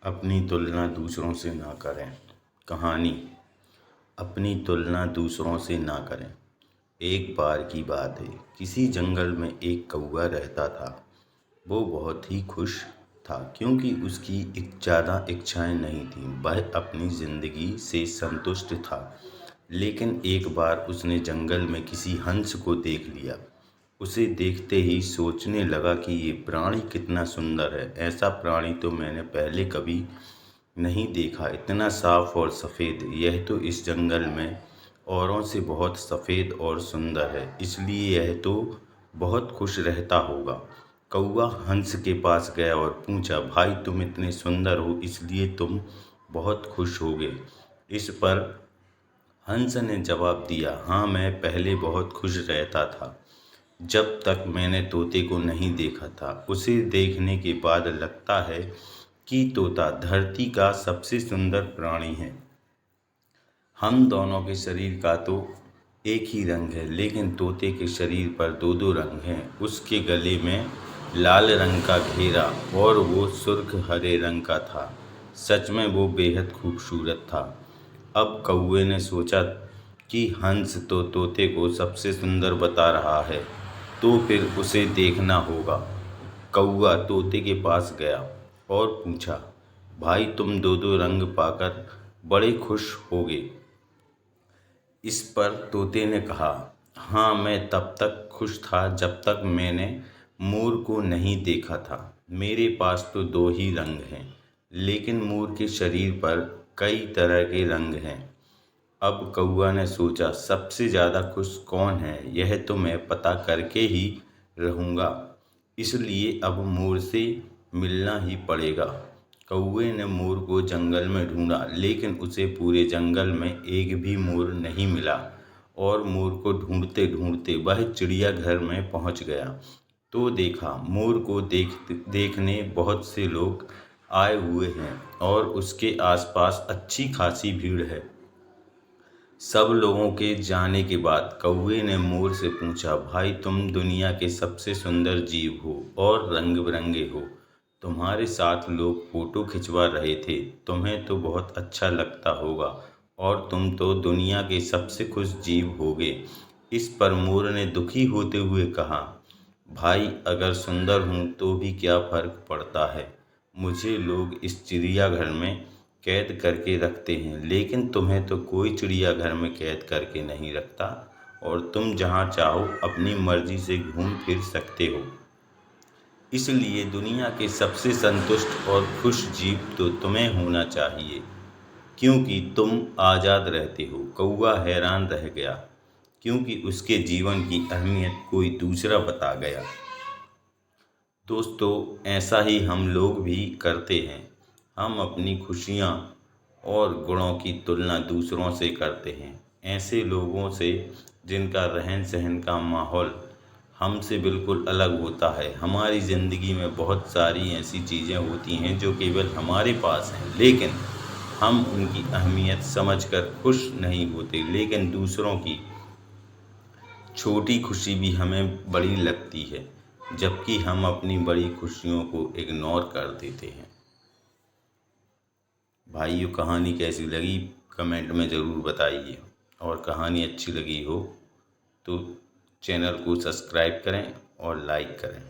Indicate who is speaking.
Speaker 1: अपनी तुलना दूसरों से ना करें। कहानी। अपनी तुलना दूसरों से ना करें। एक बार की बात है, किसी जंगल में एक कौवा रहता था। वो बहुत ही खुश था क्योंकि उसकी ज़्यादा इच्छाएं नहीं थीं। वह अपनी ज़िंदगी से संतुष्ट था। लेकिन एक बार उसने जंगल में किसी हंस को देख लिया। उसे देखते ही सोचने लगा कि ये प्राणी कितना सुंदर है। ऐसा प्राणी तो मैंने पहले कभी नहीं देखा। इतना साफ और सफ़ेद। यह तो इस जंगल में औरों से बहुत सफ़ेद और सुंदर है, इसलिए यह तो बहुत खुश रहता होगा। कौवा हंस के पास गया और पूछा, भाई तुम इतने सुंदर हो इसलिए तुम बहुत खुश होगे। इस पर हंस ने जवाब दिया, हाँ मैं पहले बहुत खुश रहता था जब तक मैंने तोते को नहीं देखा था। उसे देखने के बाद लगता है कि तोता धरती का सबसे सुंदर प्राणी है। हम दोनों के शरीर का तो एक ही रंग है, लेकिन तोते के शरीर पर दो दो रंग हैं। उसके गले में लाल रंग का घेरा और वो सुर्ख हरे रंग का था। सच में वो बेहद खूबसूरत था। अब कौवे ने सोचा कि हंस तो तोते को सबसे सुंदर बता रहा है, तो फिर उसे देखना होगा। कौवा तोते के पास गया और पूछा, भाई तुम दो दो रंग पाकर बड़े खुश होगे। इस पर तोते ने कहा, हाँ मैं तब तक खुश था जब तक मैंने मोर को नहीं देखा था। मेरे पास तो दो ही रंग हैं, लेकिन मोर के शरीर पर कई तरह के रंग हैं। अब कौवा ने सोचा, सबसे ज़्यादा खुश कौन है यह तो मैं पता करके ही रहूँगा, इसलिए अब मोर से मिलना ही पड़ेगा। कौवे ने मोर को जंगल में ढूंढा, लेकिन उसे पूरे जंगल में एक भी मोर नहीं मिला। और मोर को ढूंढते ढूंढते वह चिड़ियाघर में पहुंच गया तो देखा मोर को देखने बहुत से लोग आए हुए हैं और उसके आसपास अच्छी खासी भीड़ है। सब लोगों के जाने के बाद कौवे ने मोर से पूछा, भाई तुम दुनिया के सबसे सुंदर जीव हो और रंग बिरंगे हो। तुम्हारे साथ लोग फोटो खिंचवा रहे थे, तुम्हें तो बहुत अच्छा लगता होगा और तुम तो दुनिया के सबसे खुश जीव होगे। इस पर मोर ने दुखी होते हुए कहा, भाई अगर सुंदर हूँ तो भी क्या फर्क पड़ता है। मुझे लोग इस चिड़ियाघर में कैद करके रखते हैं, लेकिन तुम्हें तो कोई चिड़ियाघर में कैद करके नहीं रखता और तुम जहाँ चाहो अपनी मर्जी से घूम फिर सकते हो। इसलिए दुनिया के सबसे संतुष्ट और खुश जीव तो तुम्हें होना चाहिए, क्योंकि तुम आज़ाद रहते हो। कौवा हैरान रह गया क्योंकि उसके जीवन की अहमियत कोई दूसरा बता गया। दोस्तों, ऐसा ही हम लोग भी करते हैं। हम अपनी खुशियाँ और गुणों की तुलना दूसरों से करते हैं, ऐसे लोगों से जिनका रहन सहन का माहौल हमसे बिल्कुल अलग होता है। हमारी ज़िंदगी में बहुत सारी ऐसी चीज़ें होती हैं जो केवल हमारे पास हैं, लेकिन हम उनकी अहमियत समझकर खुश नहीं होते। लेकिन दूसरों की छोटी खुशी भी हमें बड़ी लगती है, जबकि हम अपनी बड़ी खुशियों को इग्नोर कर देते हैं। भाइयों, कहानी कैसी लगी कमेंट में ज़रूर बताइए, और कहानी अच्छी लगी हो तो चैनल को सब्सक्राइब करें और लाइक करें।